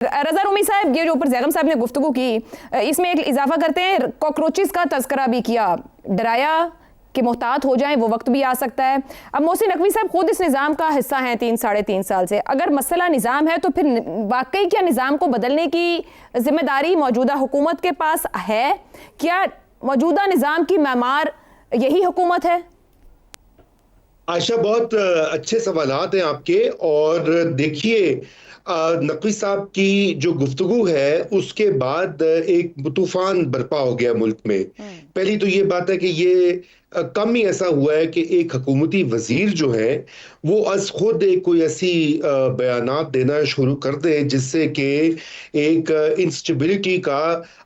रज़ा रूमी साहब, ये जो ऊपर ज़ैगम साहब ने गुफ्तगू की, इसमें एक इजाफा करते हैं, कॉकरोचेस का तज़करा भी किया, डराया कि मोहतात हो जाएं, वो वक्त भी आ सकता है। अब मोहसिन नकवी साहब खुद इस निज़ाम का हिस्सा हैं 3-3.5 साल से। अगर मसला निज़ाम है तो फिर वाकई क्या निज़ाम को बदलने की जिम्मेदारी मौजूदा हुकूमत के पास है? क्या मौजूदा निज़ाम की मैमार यही हुकूमत है? आयशा, बहुत अच्छे सवालात हैं आपके। और देखिए, नकवी साहब की जो गुफ्तगू है उसके बाद एक तूफान बर्पा हो गया मुल्क में। पहली तो ये बात है कि ये कम ही ऐसा हुआ है कि एक हुकूमती वजीर जो है वो अज खुद एक कोई ऐसी बयानात देना शुरू कर दे जिससे कि एक इंस्टेबिलिटी का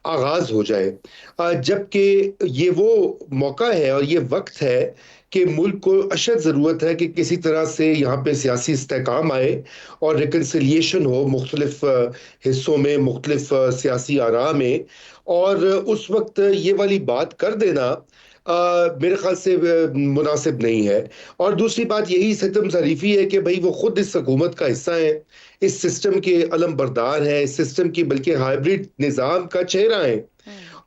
आगाज हो जाए, जबकि ये वो मौका है और ये वक्त है कि मुल्क को अशद ज़रूरत है कि किसी तरह से यहाँ पे सियासी इस्तेहकाम आए और रिकन्सिलिएशन हो मुख्तलिफ हिस्सों में, मुख्तलिफ सियासी आरा में। और उस वक्त ये वाली बात कर देना मेरे ख्याल से मुनासिब नहीं है। और दूसरी बात यही सितम ज़रीफ़ी है कि भाई वो खुद इस हुकूमत का हिस्सा है, इस सिस्टम के अलम बरदार हैं, इस सिस्टम की बल्कि हाइब्रिड निज़ाम का चेहरा है।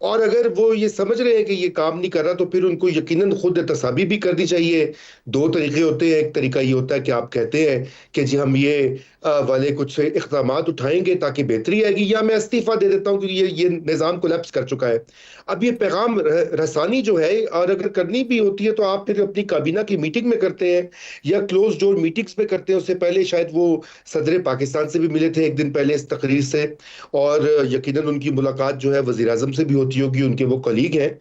और अगर वो ये समझ रहे हैं कि ये काम नहीं कर रहा तो फिर उनको यकीनन खुद एहतसाबी भी करनी चाहिए। दो तरीके होते हैं, एक तरीका ये होता है कि आप कहते हैं कि जी हम ये वाले कुछ इक़दाम उठाएंगे ताकि बेहतरी आएगी, या मैं इस्तीफ़ा दे देता हूँ क्योंकि ये निज़ाम कोलैप्स कर चुका है। अब ये पैगाम रसानी जो है, और अगर करनी भी होती है तो आप फिर अपनी काबीना की मीटिंग में करते हैं या क्लोज डोर मीटिंग्स में करते हैं। उससे पहले शायद वो सदर पाकिस्तान से भी मिले थे एक दिन पहले इस तकरीर से, और यकीनन उनकी मुलाकात जो है वज़ीर आज़म से भी होती होगी, उनके वो कलीग हैं।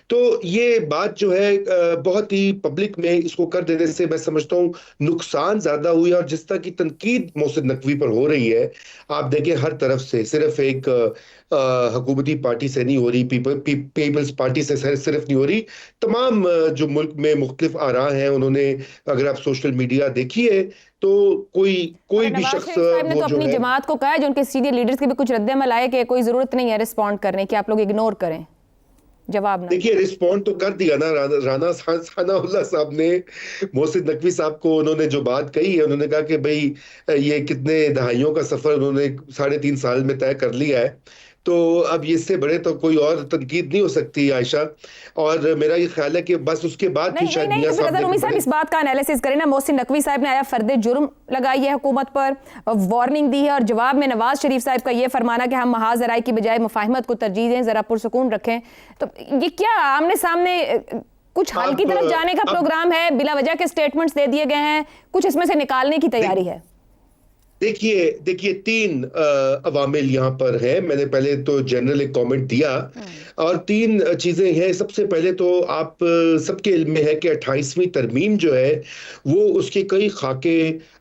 तो ये बात जो है बहुत ही पब्लिक में इसको कर देने से मैं समझता हूँ नुकसान ज्यादा हुई। और जिस तरह की तनकीद मोहसिन नकवी पर हो रही है, आप देखें हर तरफ से, सिर्फ एक हुकूमती पार्टी से नहीं हो रही, पीपल्स पार्टी से सिर्फ नहीं हो रही, तमाम जो मुल्क में मुख्तलिफ आरा हैं उन्होंने, अगर आप सोशल मीडिया देखिए तो कोई भी शख्स ने तो अपनी जमात को कहा है, जो उनके सीनियर लीडर्स के भी कुछ रद्द-ए-अमल आए कि कोई जरूरत नहीं है रिस्पॉन्ड करने की, आप लोग इग्नोर करें, जवाब ना। देखिए, रिस्पॉन्ड तो कर दिया ना राना सनाउल्लाह साहब ने मोहसिन नकवी साहब को। उन्होंने जो बात कही है, उन्होंने कहा कि भाई ये कितने दहाइयों का सफर उन्होंने 3.5 साल में तय कर लिया है, तो अब इससे बड़े तो कोई और तनकीद नहीं हो सकती आयशा। और मेरा ये ख्याल है कि बस उसके बाद भी शायद मियां साहब इस बात का एनालिसिस करें ना। मोहसिन नकवी साहब ने आया फर्दे जुर्म लगाई है हुकूमत पर, वार्निंग दी है, और जवाब में नवाज शरीफ साहब का ये फरमाना कि हम महाज राय की बजाय मुफाहिमत को तरजीह दें, जरा पुरसुकून रखें। तो ये क्या आमने सामने कुछ हल की तरफ जाने का प्रोग्राम है? बिला वजह के स्टेटमेंट्स दे दिए गए हैं, कुछ इसमें से निकालने की तैयारी है? देखिए 3 अवामिल यहाँ पर है। मैंने पहले तो जनरल एक कमेंट दिया, और 3 चीजें हैं। सबसे पहले तो आप सबके इल्म में है कि 28वीं तरमीम जो है वो उसके कई खाके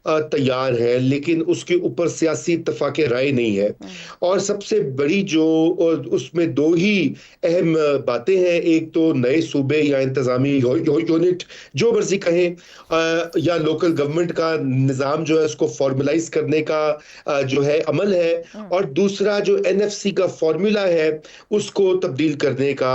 तैयार है, लेकिन उसके ऊपर सियासी इत्तफाक राय नहीं है। और सबसे बड़ी जो उसमें 2 ही अहम बातें हैं, एक तो नए सूबे या इंतजामी यूनिट जो मर्जी कहें, या लोकल गवर्नमेंट का निज़ाम जो है उसको फॉर्मलाइज करने का जो है अमल है, और दूसरा जो NFC का फॉर्मूला है उसको तब्दील करने का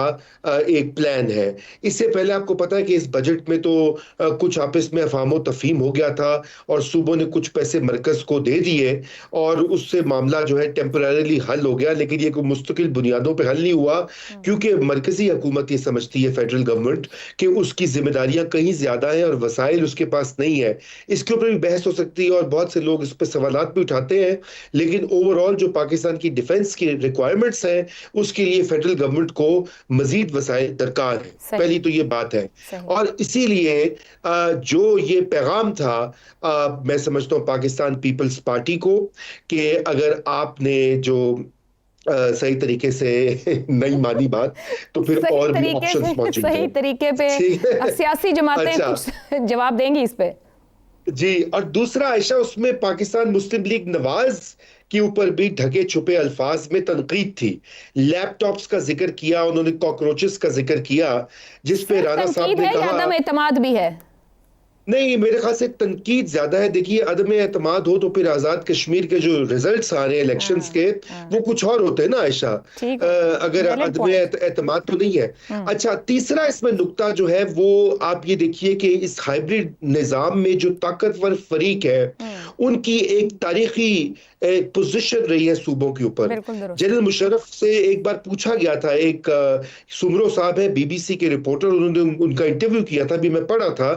एक प्लान है। इससे पहले आपको पता है कि इस बजट में तो कुछ आपस में अफामो तफहीम हो गया था और सूबों ने कुछ पैसे मरकज को दे दिए और उससे मामला जो है टेम्पररीली हल हो गया, लेकिन ये कोई मुस्तकिल बुनियादों पर हल नहीं हुआ, क्योंकि मरकजी हुकूमत ये समझती है, फेडरल गवर्नमेंट, कि उसकी जिम्मेदारियां कहीं ज्यादा हैं और वसाइल उसके पास नहीं है। इसके ऊपर भी बहस हो सकती है और बहुत से लोग इस पर सवालात भी उठाते हैं, लेकिन ओवरऑल जो पाकिस्तान की डिफेंस की रिक्वायरमेंट्स हैं उसके लिए फेडरल गवर्नमेंट को मजीद वसाइल दरकार है। पहली तो ये बात है। और इसीलिए जो ये पैगाम था, मैं समझता हूँ पाकिस्तान पीपल्स पार्टी को, कि अगर आपने जो सही तरीके से नहीं मानी बात तो फिर और भी ऑप्शंस मौजूद हैं। सही तरीके पे सियासी जमातें कुछ जवाब देंगी इस पे जी। और दूसरा आयशा, उसमें पाकिस्तान मुस्लिम लीग नवाज के ऊपर भी ढके छुपे अल्फाज में तनकीद थी। लैपटॉप्स का जिक्र किया उन्होंने, कॉकरोचेस का जिक्र किया, जिस पे राना साहब ने कहा अदम एतमाद भी है। नहीं, मेरे ख्याल से तनकीद ज्यादा है। देखिए, अदम एतमाद हो तो फिर आजाद कश्मीर के जो रिजल्ट्स आ रहे हैं इलेक्शंस के, वो कुछ और होते हैं ना आयशा, अगर अदम एतमाद तो नहीं है। अच्छा, तीसरा इसमें नुक्ता जो है वो आप ये देखिए कि इस हाइब्रिड निजाम में जो ताकतवर फरीक है उनकी एक तारीखी पोजीशन रही है सूबों के ऊपर। जनरल मुशर्रफ से एक बार पूछा गया था, एक सुमरो साहब है बीबीसी के रिपोर्टर, उन्होंने उनका इंटरव्यू किया था, अभी मैं पढ़ा था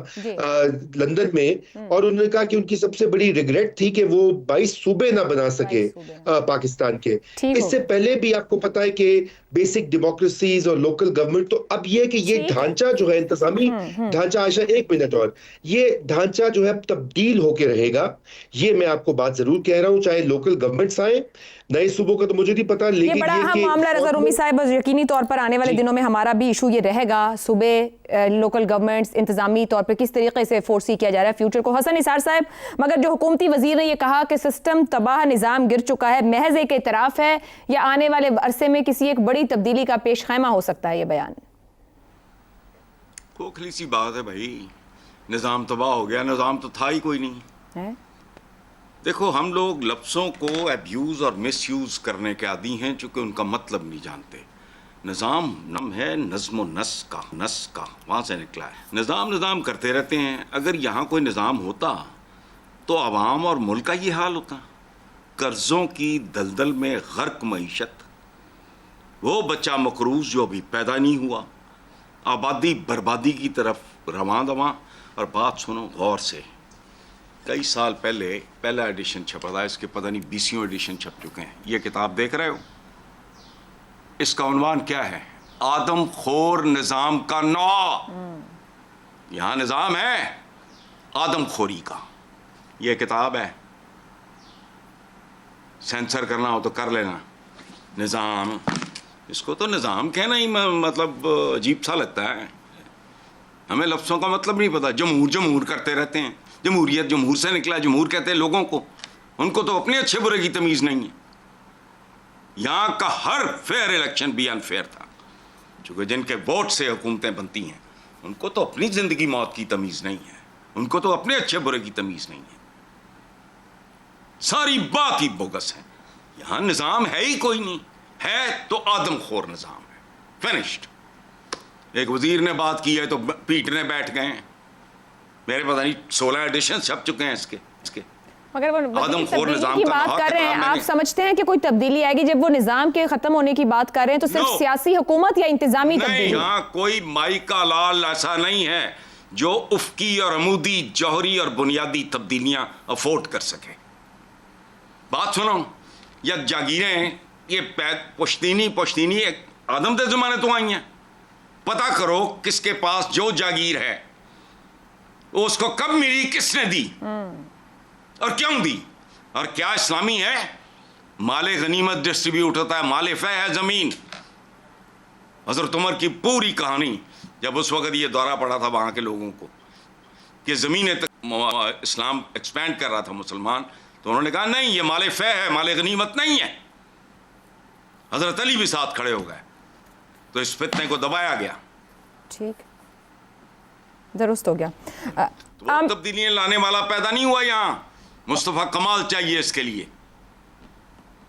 लंदन में, और उन्होंने कहा कि उनकी सबसे बड़ी रिग्रेट थी कि वो 22 सूबे ना बना सके पाकिस्तान के। इससे पहले भी आपको पता है कि बेसिक डेमोक्रेसीज और लोकल गवर्नमेंट, तो अब ये कि ये ढांचा जो है इंतजामी ढांचा, आयशा 1 मिनट और, ये ढांचा जो है तब्दील होके रहेगा, ये मैं आपको बात जरूर कह रहा हूं, चाहे लोकल गवर्नमेंट्स आए, नए सूबों का तो मुझे नहीं पता, लेकिन ये बड़ा अहम मामला रज़ा रूमी साहब, यकीनी तौर पर आने वाले दिनों में हमारा भी इशू ये रहेगा, सूबे, लोकल गवर्नमेंट्स इंतजामी तौर पर किस तरीके से फोर्सी किया जा रहा है फ्यूचर को। हसन निसार साहब, मगर जो हुकूमती वजीर ने ये कहा कि सिस्टम तबाह, निज़ाम गिर चुका है, महज एक एतराफ़ है या आने वाले अरसे में किसी एक बड़ी तब्दीली का पेश खैमा हो सकता है? ये बयान खोखली सी बात है भाई, निज़ाम तबाह हो गया, निज़ाम तो था ही कोई नहीं है। देखो, हम लोग लफ्ज़ों को अब्यूज़ और मिसयूज़ करने के आदी हैं चूँकि उनका मतलब नहीं जानते। निज़ाम नम है नज़्म नस्क का, नस्क का वहाँ से निकला है। निज़ाम करते रहते हैं। अगर यहाँ कोई निज़ाम होता तो आवाम और मुल्क का ये हाल होता, कर्ज़ों की दलदल में गर्क मईशत, वो बच्चा मकरूज़ जो अभी पैदा नहीं हुआ, आबादी बर्बादी की तरफ रवां दवां। और बात सुनो गौर से, कई साल पहले पहला एडिशन छपा था, इसके पता नहीं 20वां एडिशन छप चुके हैं। ये किताब देख रहे हो, इसका उन्वान क्या है? आदम खोर निज़ाम का नौ। यहाँ निज़ाम है आदम खोरी का। ये किताब है, सेंसर करना हो तो कर लेना। निज़ाम, इसको तो निज़ाम कहना ही मतलब अजीब सा लगता है। हमें लफ्ज़ों का मतलब नहीं पता, जमहूर करते रहते हैं। जमहूरियत जमहूर से निकला, जमहूर कहते हैं लोगों को, उनको तो अपने अच्छे बुरे की तमीज़ नहीं है। यहाँ का हर फेयर इलेक्शन भी अनफेयर था, चूँकि जिनके वोट से हुकूमतें बनती हैं उनको तो अपनी ज़िंदगी मौत की तमीज़ नहीं है, उनको तो अपने अच्छे बुरे की तमीज़ नहीं है। सारी बात ही बोगस है। यहाँ निज़ाम है ही कोई नहीं, है तो आदमखोर निज़ाम है, फिनिश्ड। एक वजीर ने बात की है तो पीटने बैठ गए हैं। मेरे पता नहीं 16 एडिशन छप चुके हैं इसके। मगर वो तब्दीली की बात कर रहे हैं, आप समझते हैं कि कोई तब्दीली आएगी? जब वो निज़ाम के ख़त्म होने की बात कर रहे हैं तो सिर्फ सियासी हुकूमत या इंतजामी तब्दीली? यहाँ कोई माई का लाल ऐसा नहीं है जो उफ़की और अमूदी, जौहरी और बुनियादी तब्दीलियाँ अफोर्ड कर सके। बात सुनो, या जागीरें ये पुश्तीनी एक आदम के ज़माने तो आई हैं। पता करो किसके पास जो जागीर है उसको कब मिली, किसने दी और क्यों दी, और क्या इस्लामी है? माले गनीमत डिस्ट्रीब्यूट होता है, माले फै है ज़मीन। हज़रत उमर की पूरी कहानी, जब उस वक़्त ये दौरा पड़ा था वहाँ के लोगों को कि ज़मीनें तक इस्लाम एक्सपेंड कर रहा था मुसलमान, तो उन्होंने कहा नहीं, ये माले फै है, माले गनीमत नहीं है। हज़रत अली भी साथ खड़े हो गए, तो इस फितने को दबाया गया। ठीक, दुरुस्त हो गया। तो तब्दीलियाँ लाने वाला पैदा नहीं हुआ यहाँ, मुस्तफ़ा कमाल चाहिए इसके लिए।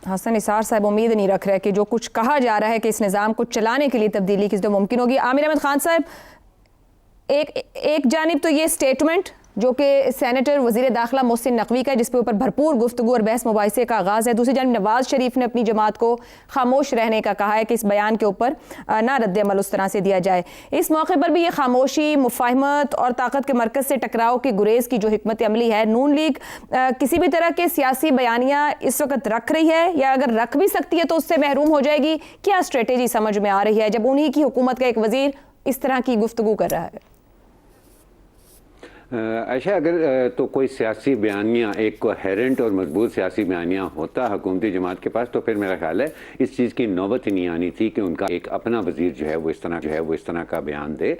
हसन निसार साहब उम्मीद नहीं रख रहे कि जो कुछ कहा जा रहा है कि इस निज़ाम को चलाने के लिए तब्दीली किस तरह मुमकिन होगी। आमिर अहमद खान साहब, एक जानिब तो ये स्टेटमेंट जो कि सेनेटर वज़ीर दाखिला मोहसिन नकवी का है, जिस पे ऊपर भरपूर गुफ्तगू और बहस मुबाहिसे का आगाज़ है, दूसरी जानिब नवाज़ शरीफ ने अपनी जमात को खामोश रहने का कहा है कि इस बयान के ऊपर ना रद्द अमल उस तरह से दिया जाए। इस मौके पर भी ये खामोशी, मुफाहमत और ताकत के मरकज़ से टकराव के गुरेज की जो हिकमत अमली है, नून लीग किसी भी तरह के सियासी बयानियाँ इस वक्त रख रही है, या अगर रख भी सकती है तो उससे महरूम हो जाएगी? क्या स्ट्रेटेजी समझ में आ रही है जब उन्हीं की हुकूमत का एक वज़ीर इस तरह की गुफ्तगू कर रहा है? आयशा, अगर तो कोई सियासी बयानियाँ, एक कोहेरेंट और मजबूत सियासी बयानियाँ होता हुकूमती जमात के पास, तो फिर मेरा ख्याल है इस चीज़ की नौबत ही नहीं आनी थी कि उनका एक अपना वज़ीर जो है वो इस तरह का बयान दे।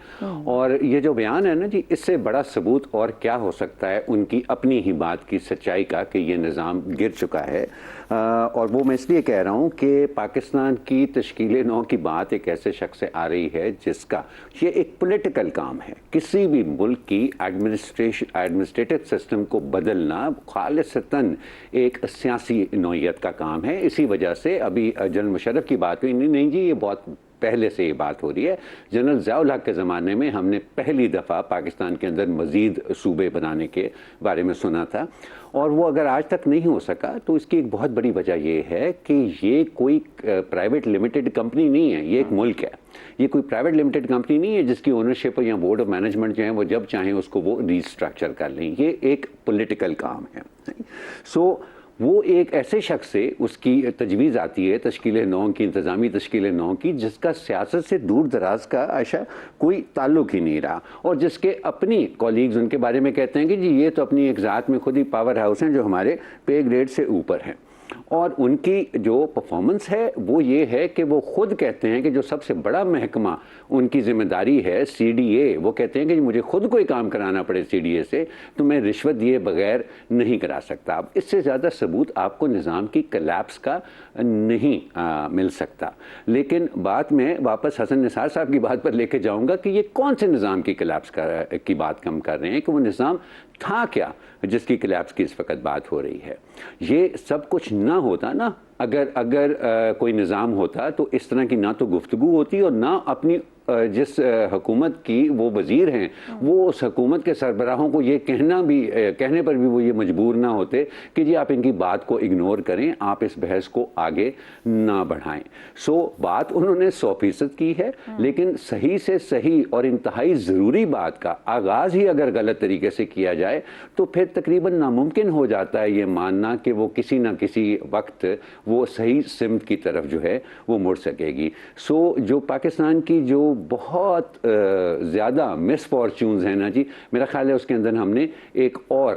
और ये जो बयान है ना जी, इससे बड़ा सबूत और क्या हो सकता है उनकी अपनी ही बात की सच्चाई का कि ये निज़ाम गिर चुका है। और वो मैं इसलिए कह रहा हूँ कि पाकिस्तान की तश्कील नौ की बात एक ऐसे शख्स से आ रही है जिसका ये एक पॉलिटिकल काम है। किसी भी मुल्क की एडमिनिस्ट्रेटिव सिस्टम को बदलना खालिसतन एक सियासी नौइयत का काम है। इसी वजह से अभी जनरल मुशर्रफ की बात हुई, नहीं जी ये बहुत پہلے سے یہ بات ہو رہی ہے. جنرل ضیاء الحق کے زمانے میں ہم نے پہلی دفعہ پاکستان کے اندر مزید صوبے بنانے کے بارے میں سنا تھا, اور وہ اگر آج تک نہیں ہو سکا تو اس کی ایک بہت بڑی وجہ یہ ہے کہ یہ کوئی پرائیویٹ لمیٹڈ کمپنی نہیں ہے, یہ ایک ملک ہے. یہ کوئی پرائیویٹ لمیٹڈ کمپنی نہیں ہے جس کی اونرشپ یا بورڈ آف مینجمنٹ جو ہے وہ جب چاہیں اس کو وہ ریسٹرکچر کر لیں. یہ ایک پولیٹیکل کام ہے. سو وہ ایک ایسے شخص سے اس کی تجویز آتی ہے تشکیل نو کی, انتظامی تشکیل نو کی, جس کا سیاست سے دور دراز کا عائشہ کوئی تعلق ہی نہیں رہا, اور جس کے اپنی کولیگز ان کے بارے میں کہتے ہیں کہ جی یہ تو اپنی ایک ذات میں خود ہی پاور ہاؤس ہیں جو ہمارے پے گریڈ سے اوپر ہیں. اور ان کی جو پرفارمنس ہے وہ یہ ہے کہ وہ خود کہتے ہیں کہ جو سب سے بڑا محکمہ ان کی ذمہ داری ہے سی ڈی اے, وہ کہتے ہیں کہ مجھے خود کوئی کام کرانا پڑے سی ڈی اے سے تو میں رشوت دیے بغیر نہیں کرا سکتا. اب اس سے زیادہ ثبوت آپ کو نظام کی کلیپس کا نہیں مل سکتا. لیکن بات میں واپس حسن نثار صاحب کی بات پر لے کے جاؤں گا کہ یہ کون سے نظام کی کلیپس کی بات کم کر رہے ہیں, کہ وہ نظام تھا کیا جس کی کلیپس کی اس وقت بات ہو رہی ہے. یہ سب کچھ نہ ہوتا نا, اگر کوئی نظام ہوتا تو اس طرح کی نہ تو گفتگو ہوتی اور نہ اپنی جس حکومت کی وہ وزیر ہیں وہ اس حکومت کے سربراہوں کو یہ کہنے پر بھی وہ یہ مجبور نہ ہوتے کہ جی آپ ان کی بات کو اگنور کریں, آپ اس بحث کو آگے نہ بڑھائیں. سو بات انہوں نے 100% کی ہے, لیکن صحیح سے صحیح اور انتہائی ضروری بات کا آغاز ہی اگر غلط طریقے سے کیا جائے تو پھر تقریباً ناممکن ہو جاتا ہے یہ ماننا کہ وہ کسی نہ کسی وقت وہ صحیح سمت کی طرف جو ہے وہ مڑ سکے گی. سو جو پاکستان کی جو بہت زیادہ مس فارچونز ہیں نا جی, میرا خیال ہے اس کے اندر ہم نے ایک اور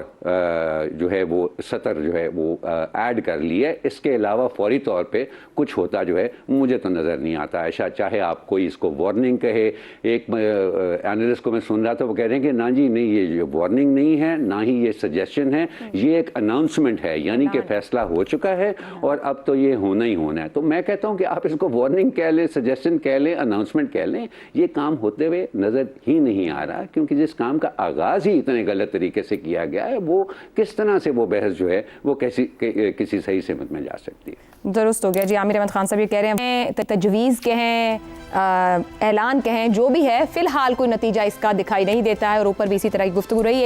جو ہے وہ سطر جو ہے وہ ایڈ کر لی ہے. اس کے علاوہ فوری طور پہ کچھ ہوتا جو ہے مجھے تو نظر نہیں آتا. عائشہ چاہے آپ کوئی اس کو وارننگ کہے, ایک اینالسٹ کو میں سن رہا تھا وہ کہہ رہے ہیں کہ نا جی نہیں یہ وارننگ نہیں ہے نہ ہی یہ سجیشن ہے, یہ ایک اناؤنسمنٹ ہے, یعنی کہ فیصلہ ہو چکا ہے اور اب تو یہ ہونا ہی ہونا ہے. تو میں کہتا ہوں کہ آپ اس کو وارننگ کہہ لیں, سجیشن کہہ لیں, اناؤنسمنٹ کہہ لیں, یہ کام ہوتے ہوئے نظر ہی نہیں آ رہا, کیونکہ جس کام کا آغاز ہی اتنے غلط طریقے سے کیا گیا ہے وہ کس طرح سے وہ بحث جو ہے وہ کسی صحیح سمت میں جا سکتی ہے. درست ہو گیا جی. عامر احمد خان صاحب یہ کہہ رہے ہیں تجویز کہیں اعلان کہیں جو بھی ہے فی الحال کوئی نتیجہ اس کا دکھائی نہیں دیتا ہے, اور اوپر بھی اسی طرح کی گفتگو رہی ہے.